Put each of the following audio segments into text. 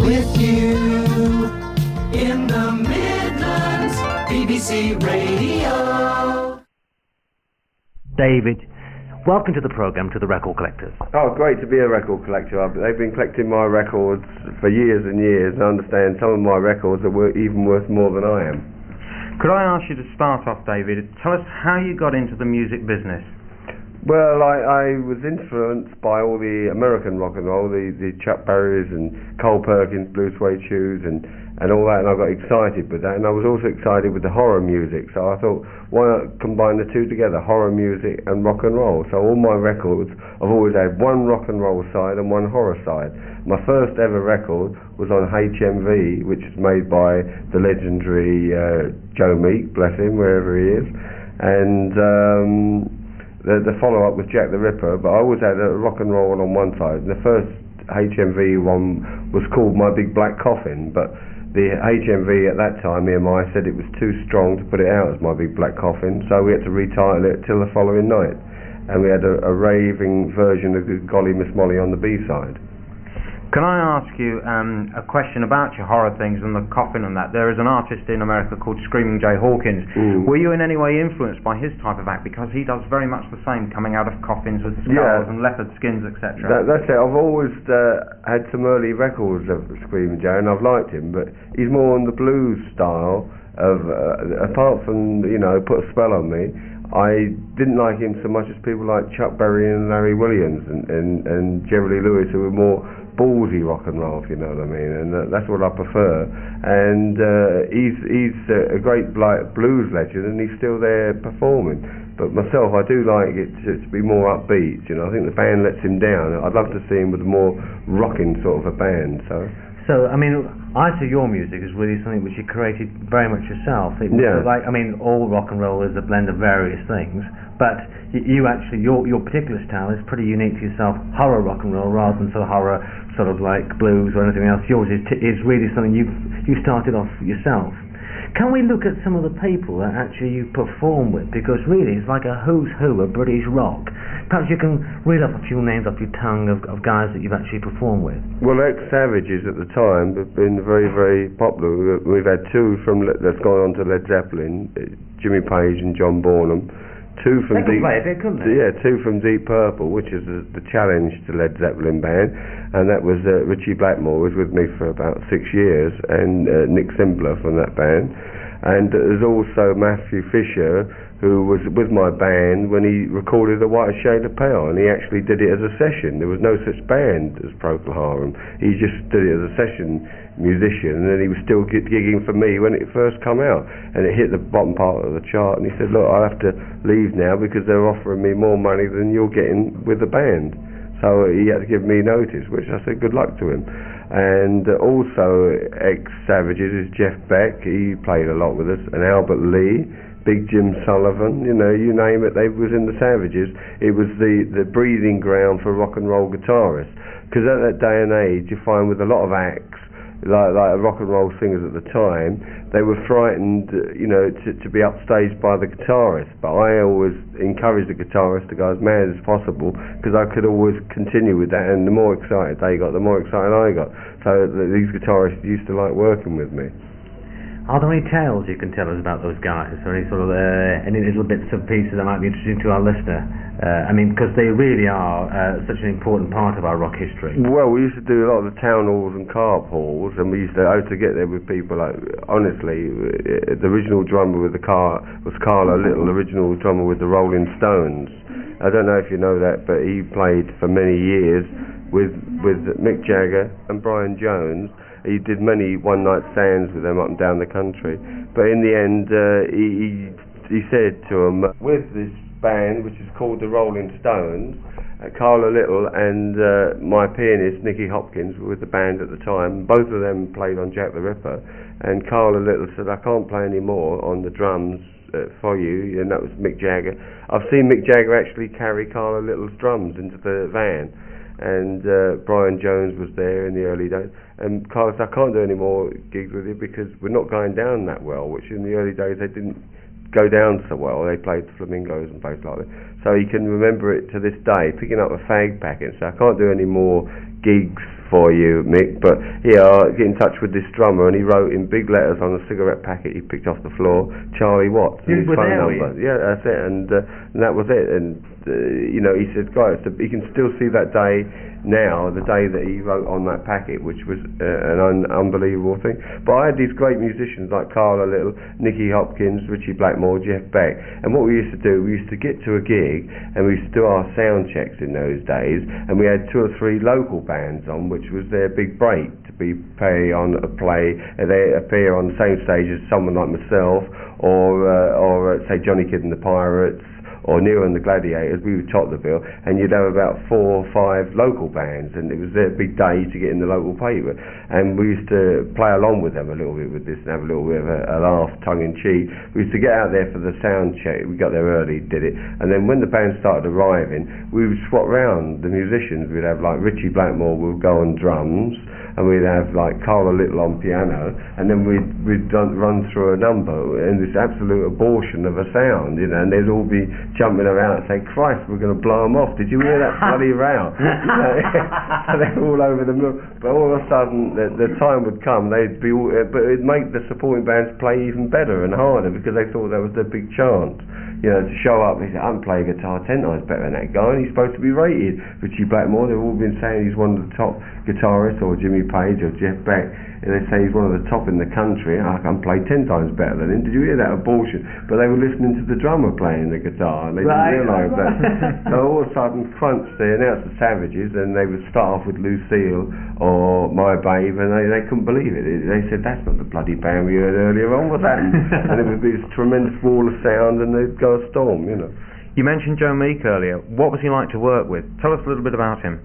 with you in the Midlands, BBC Radio. David, welcome to the programme, to the Record Collectors. Oh, great to be a record collector. They've been collecting my records for years and years, and I understand some of my records are even worth more than I am. Could I ask you to start off, David, tell us how you got into the music business? Well, I was influenced by all the American rock and roll, the Chuck Berrys and Cole Perkins, Blue Suede Shoes and all that, and I got excited with that, and I was also excited with the horror music, so I thought, why not combine the two together, horror music and rock and roll? So all my records, I've always had one rock and roll side and one horror side. My first ever record was on HMV, which is made by the legendary Joe Meek, bless him, wherever he is, and the follow-up was Jack the Ripper, but I always had a rock and roll on one side. And the first HMV one was called My Big Black Coffin, but the HMV at that time, EMI, said it was too strong to put it out as My Big Black Coffin, so we had to retitle it till the following night. And we had a raving version of Good Golly Miss Molly on the B-side. Can I ask you a question about your horror things and the coffin and that? There is an artist in America called Screaming Jay Hawkins. Were you in any way influenced by his type of act? Because he does very much the same, coming out of coffins with skulls and leopard skins, etc. That's it. I've always had some early records of Screaming Jay, and I've liked him, but he's more on the blues style of, apart from, Put a Spell on Me, I didn't like him so much as people like Chuck Berry and Larry Williams and Jerry Lee Lewis, who were more ballsy rock and roll, if you know what I mean, and that's what I prefer. And he's a great blues legend, and he's still there performing. But myself, I do like it to be more upbeat. I think the band lets him down. I'd love to see him with a more rocking sort of a band. So, I mean, I see your music as really something which you created very much yourself. It was all rock and roll is a blend of various things, but you actually, your particular style is pretty unique to yourself, horror rock and roll, rather than sort of horror, sort of like blues or anything else. Yours is really something you started off yourself. Can we look at some of the people that actually you perform with? Because really it's like a who's who of British rock. Perhaps you can reel off a few names off your tongue of guys that you've actually performed with. Well, ex-Savages at the time have been very, very popular. We've had two that's gone on to Led Zeppelin, Jimmy Page and John Bonham. Two from Deep Purple, which is the challenge to Led Zeppelin band, and that was Richie Blackmore was with me for about 6 years, and Nick Simpler from that band. And there's also Matthew Fisher, who was with my band when he recorded The White Shade of Pale, and he actually did it as a session. There was no such band as Procol Harum. He just did it as a session musician, and then he was still gigging for me when it first come out, and it hit the bottom part of the chart, and he said, look, I have to leave now because they're offering me more money than you're getting with the band. So he had to give me notice, which I said good luck to him. And also ex-Savages is Jeff Beck. He played a lot with us, and Albert Lee, Big Jim Sullivan, you name it, they was in the Savages. It was the breeding ground for rock and roll guitarists, because at that day and age you find with a lot of acts like rock and roll singers at the time, they were frightened to be upstaged by the guitarist, but I always encouraged the guitarist to go as mad as possible, because I could always continue with that, and the more excited they got, the more excited I got. So these guitarists used to like working with me. Are there any tales you can tell us about those guys, or any sort of any little bits of pieces that might be interesting to our listener? Because they really are such an important part of our rock history. Well, we used to do a lot of the town halls and carp halls, and we used to get there with people like, honestly, the original drummer with the car was Carlo Little, original drummer with the Rolling Stones. I don't know if you know that, but he played for many years with Mick Jagger and Brian Jones. He did many one-night stands with them up and down the country. But in the end, he said to them, with this band, which is called the Rolling Stones, Carla Little and my pianist, Nicky Hopkins, were with the band at the time. Both of them played on Jack the Ripper. And Carla Little said, I can't play any more on the drums for you, and that was Mick Jagger. I've seen Mick Jagger actually carry Carla Little's drums into the van. And Brian Jones was there in the early days, and Carlos, I can't do any more gigs with you because we're not going down that well, which in the early days they didn't go down so well. They played the Flamingos and places like that, so he can remember it to this day, picking up a fag packet. So I can't do any more gigs for you, Mick, but yeah, get in touch with this drummer, and he wrote in big letters on a cigarette packet he picked off the floor, Charlie Watts, and his phone number. Yeah, that's it, and that was it. And you know, he said, guys, he can still see that day now, the day that he wrote on that packet, which was an unbelievable thing. But I had these great musicians like Carla Little, Nicky Hopkins, Richie Blackmore, Jeff Beck, and what we used to do, we used to get to a gig and we used to do our sound checks in those days, and we had 2 or 3 local bands on, which was their big break to be play on a play, and they appear on the same stage as someone like myself, or say Johnny Kidd and the Pirates, or Nero and the Gladiators. We would top the bill, and you'd have about 4 or 5 local bands, and it was their big day to get in the local paper. And we used to play along with them a little bit with this and have a little bit of a laugh, tongue-in-cheek. We used to get out there for the sound check. We got there early, did it, and then when the band started arriving, we would swap round the musicians. We'd have like Richie Blackmore would go on drums, and we'd have like Carla Little on piano, and then we'd run through a number in this absolute abortion of a sound, you know, and they'd all be jumping around and saying, Christ, we're going to blow them off. Did you hear that bloody row? So they're all over the moon. But all of a sudden, the time would come, they'd be all, but it'd make the supporting bands play even better and harder, because they thought that was their big chance. You know, to show up, he said, I'm playing guitar 10 times better than that guy, and he's supposed to be rated. Richie Blackmore, they've all been saying he's one of the top guitarists, or Jimmy Page, or Jeff Beck, and they say he's one of the top in the country. I can play 10 times better than him. Did you hear that abortion? But they were listening to the drummer playing the guitar, and they didn't realise that. So all of a sudden, Crunch, they announced the Savages, and they would start off with Lucille or My Babe, and they couldn't believe it. They said, that's not the bloody band we heard earlier on, what's that? And it would be this tremendous wall of sound, and they'd go a storm, you know. You mentioned Joe Meek earlier. What was he like to work with? Tell us a little bit about him.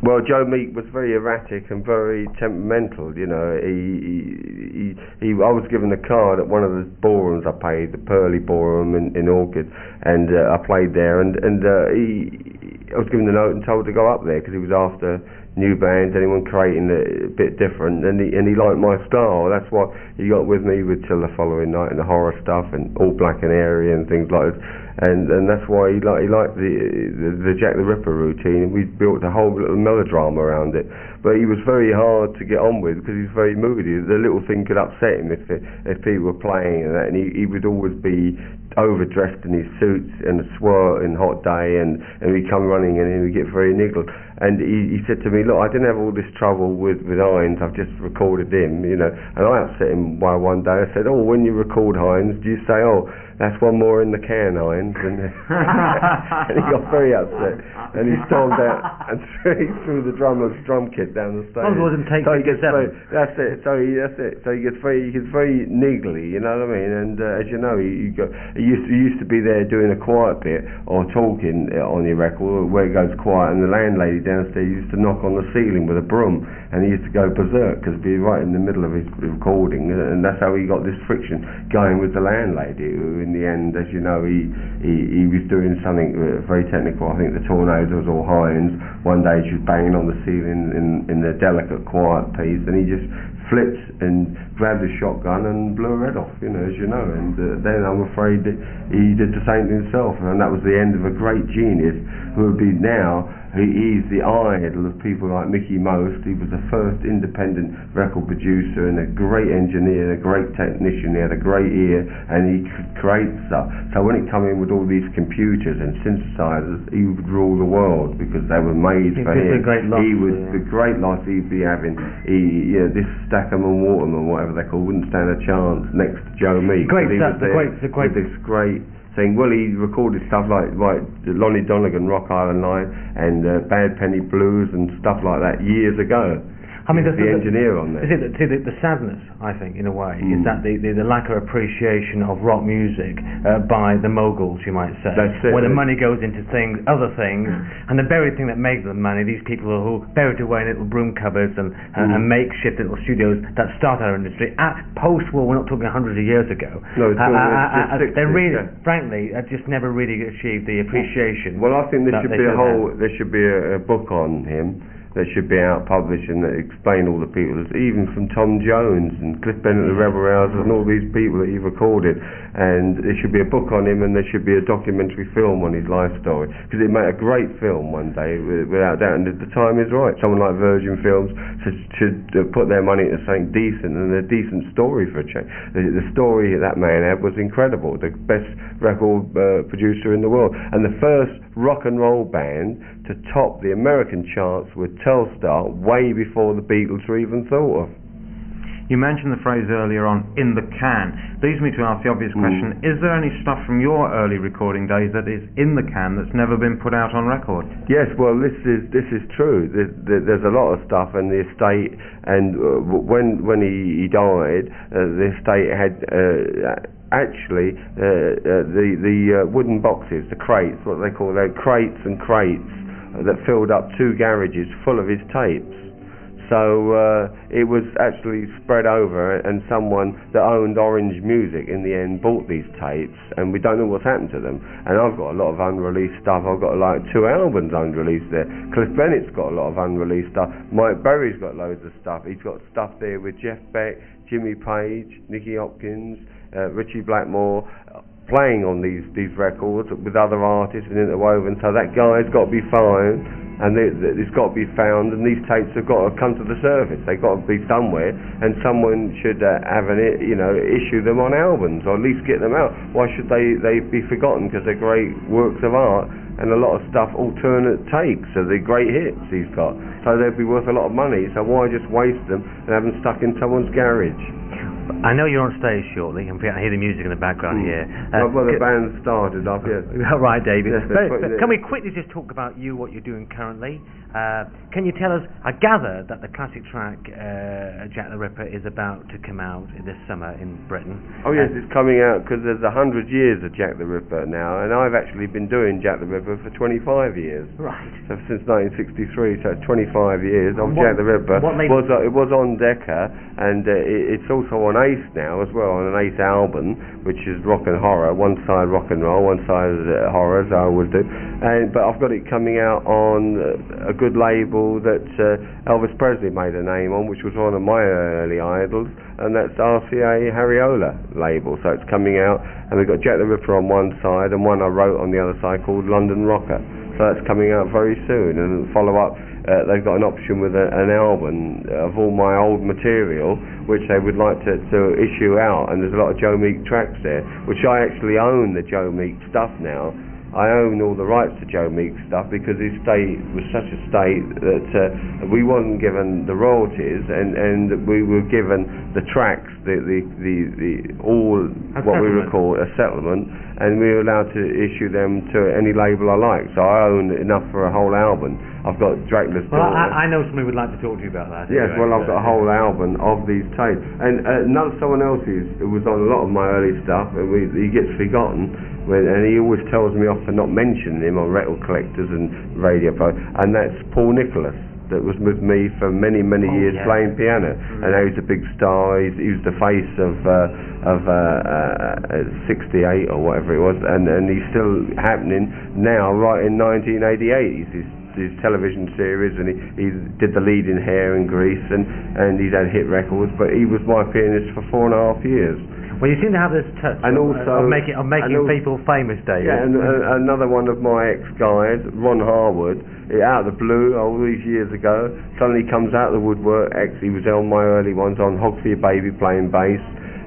Well, Joe Meek was very erratic and very temperamental. You know, I was given a card at one of the ballrooms I played, the Pearly Ballroom in Orchid, and I played there. And I was given the note and told to go up there because he was after new bands, anyone creating a bit different, and he liked my style. That's what he got with me with Till the Following Night and the horror stuff and All Black and Airy and things like that. And that's why he liked the Jack the Ripper routine, and we built a whole little melodrama around it. But he was very hard to get on with because he's very moody. The little thing could upset him if people were playing and that, and he would always be overdressed in his suits and a swirl in hot day, and he'd come running in and he'd get very niggled. And he said to me, look, I didn't have all this trouble with Hines, I've just recorded him, you know. And I upset him one day. I said, oh, when you record Hines, do you say, oh, that's one more in the can, Hines? And he got very upset, and he stormed out and threw the drummer's drum kit down the stage. So he gets that's it. So he gets very niggly, you know what I mean? And as you know, he used to be there doing a quiet bit or talking on your record where it goes quiet, and the landlady downstairs used to knock on the ceiling with a broom, and he used to go berserk because he'd be right in the middle of his recording, and that's how he got this friction going with the landlady, who in the end, as you know, he was doing something very technical. I think the Tornadoes or Hines. One day she was banging on the ceiling in the delicate quiet piece, and he just flipped and grabbed a shotgun and blew her head off, you know, as you know. And then I'm afraid that he did the same to himself, and that was the end of a great genius who would be now. He's the idol of people like Mickey Most. He was the first independent record producer and a great engineer, a great technician. He had a great ear, and he could create stuff. So when it came in with all these computers and synthesizers, he would rule the world because they were made for him. The great loss he'd be having. This Stackham and Waterman, whatever they call, wouldn't stand a chance next to Joe Meek. This great thing. Well, he recorded stuff like Lonnie Donegan, Rock Island Line, and Bad Penny Blues and stuff like that years ago. I mean, the engineer on there. The sadness, I think, in a way, is that the lack of appreciation of rock music by the moguls, you might say. That's it. Where the money goes into other things, and the very thing that makes the money, these people who bury it away in little broom cupboards and makeshift little studios that start our industry. At post-war, we're not talking hundreds of years ago. No, it's they really, frankly, just never really achieved the appreciation. Well, I think there should be a book on him. that should be out published and that explain all the people, even from Tom Jones and Cliff Bennett, the Rebel Rousers, and all these people that he recorded. And there should be a book on him, and there should be a documentary film on his life story, because it'd make a great film one day, without doubt. And the time is right. Someone like Virgin Films should put their money into something decent, and a decent story for a change. The story that man had was incredible. The best record producer in the world, and the first rock and roll band to top the American charts with Telstar way before the Beatles were even thought of. You mentioned the phrase earlier on, in the can. Leads me to ask the obvious question, is there any stuff from your early recording days that is in the can that's never been put out on record? Yes, well, this is true. There's a lot of stuff, and the estate, and when he died, the estate had actually the wooden boxes, the crates, what they call crates and crates, that filled up 2 garages full of his tapes. So it was actually spread over, and someone that owned Orange Music in the end bought these tapes, and we don't know what's happened to them. And I've got a lot of unreleased stuff. I've got like 2 albums unreleased there. Cliff Bennett's got a lot of unreleased stuff. Mike Berry's got loads of stuff. He's got stuff there with Jeff Beck, Jimmy Page, Nicky Hopkins, Richie Blackmore, playing on these records with other artists and interwoven. So that guy's got to be found. And it's got to be found, and these tapes have got to come to the surface. They've got to be somewhere, and someone should have issue them on albums, or at least get them out. Why should they be forgotten? Because they're great works of art, and a lot of stuff, alternate takes of the great hits he's got. So they'd be worth a lot of money. So why just waste them and have them stuck in someone's garage? I know you're on stage shortly. I hear the music in the background here. Well, the band started up, yes. Right, David. Yes, but can we quickly just talk about you, what you're doing currently? Can you tell us, I gather that the classic track Jack the Ripper is about to come out this summer in Britain. Oh yes, it's coming out because there's 100 years of Jack the Ripper now, and I've actually been doing Jack the Ripper for 25 years. Right. So since 1963, so it's 25 years of Jack the Ripper. It was on Decca, and it's also on Ace now as well, on an Ace album, which is rock and horror. One side rock and roll, one side horror, as I always do. But I've got it coming out on a good label that Elvis Presley made a name on, which was one of my early idols, and that's RCA Harriola label. So it's coming out, and we've got Jack the Ripper on one side, and one I wrote on the other side called London Rocker. So that's coming out very soon, and follow up. They've got an option with an album of all my old material, which they would like to issue out, and there's a lot of Joe Meek tracks there, which I actually own the Joe Meek stuff now. I own all the rights to Joe Meek's stuff because his state was such a state that we wasn't given the royalties, and we were given the tracks, what we would call a settlement, and we were allowed to issue them to any label I like. So I own enough for a whole album. I've got Dracula's Daughter. Well, I know somebody would like to talk to you about that. Yes, anyway, well, I've got a whole album of these tapes, and someone else who was on a lot of my early stuff, and he gets forgotten. And he always tells me off for not mentioning him on record collectors and radio players, and that's Paul Nicholas, that was with me for many years playing piano, and now he's a big star. He was the face of 68 or whatever it was, and he's still happening now, right in 1988. His television series, and he did the lead in Hair and Grease, and he's had hit records, but he was my pianist for 4.5 years. Well, you seem to have this touch of making people famous, David. Yeah, and another one of my ex-guys, Ron Harwood, out of the blue, all these years ago, suddenly comes out of the woodwork. Actually, he was on my early ones, on Hog for Your Baby, playing bass,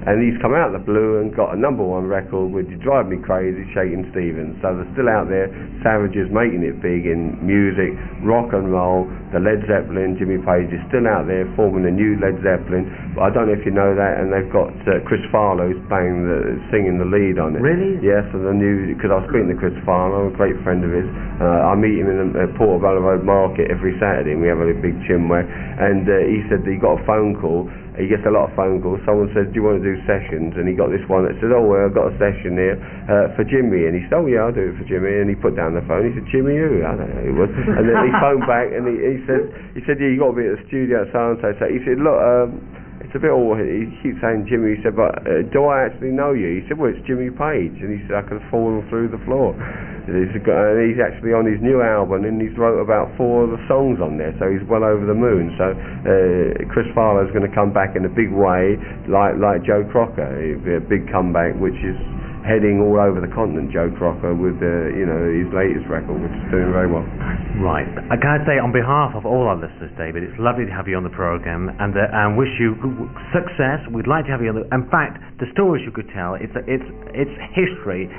and he's come out of the blue and got a #1 record with You Drive Me Crazy, Shakin' Stevens. So they're still out there, savages making it big in music, rock and roll. The Led Zeppelin, Jimmy Page is still out there forming a new Led Zeppelin. I don't know if you know that, and they've got Chris Farlow's singing the lead on it. Really? Yes, and because I was speaking to Chris Farlow, a great friend of his. I meet him in the Portobello Road Market every Saturday, and we have a big chinwag. And he said that he got a phone call. He gets a lot of phone calls. Someone said, do you want to do sessions? And he got this one that said, oh, well, I've got a session here for Jimmy. And he said, oh, yeah, I'll do it for Jimmy. And he put down the phone. He said, Jimmy who? I don't know who it was. And then he phoned back, and he said, yeah, you got to be at the studio at so-and-so. So he said, look, it's a bit all. He keeps saying Jimmy. He said, but do I actually know you? He said, well, it's Jimmy Page, and he said I could have fallen through the floor. And he's actually on his new album, and he's wrote about 4 of the songs on there, so he's well over the moon. So Chris Farlow's going to come back in a big way, like Joe Crocker. It'll be a big comeback, which is heading all over the continent, Joe Crocker, with his latest record, which is doing very well. Right. Can I say, on behalf of all our listeners, David, it's lovely to have you on the programme, and wish you success. We'd like to have you on in fact, the stories you could tell, it's history.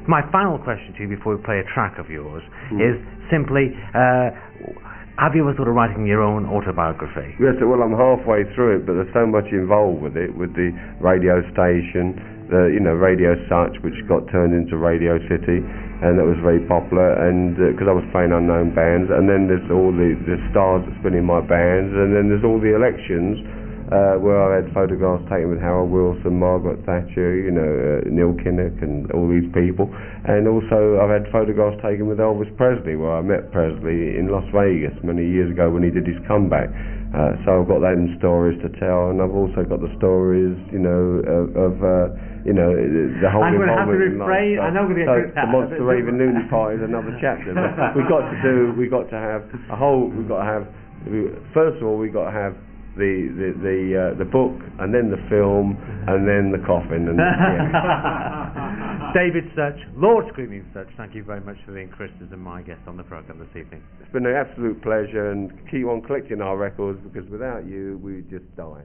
My final question to you before we play a track of yours is simply, have you ever thought of writing your own autobiography? Yes, well, I'm halfway through it, but there's so much involved with it, with the radio station, Radio SUTCH, which got turned into Radio City, and that was very popular, and because I was playing unknown bands, and then there's all the stars that's been in my bands, and then there's all the elections, where I had photographs taken with Harold Wilson, Margaret Thatcher, Neil Kinnock, and all these people, and also I've had photographs taken with Elvis Presley, where I met Presley in Las Vegas many years ago when he did his comeback. So I've got them stories to tell, and I've also got the stories, the whole I'm going to have to involvement in refrain. life. I know we're going to get the Monster Raven Looney Party is another chapter. But we got to have first of all we got to have the book, and then the film, and then the coffin. And David Sutch, Lord Screaming Sutch, thank you very much for being Chris's and my guest on the programme this evening. It's been an absolute pleasure, and keep on collecting our records, because without you we just die.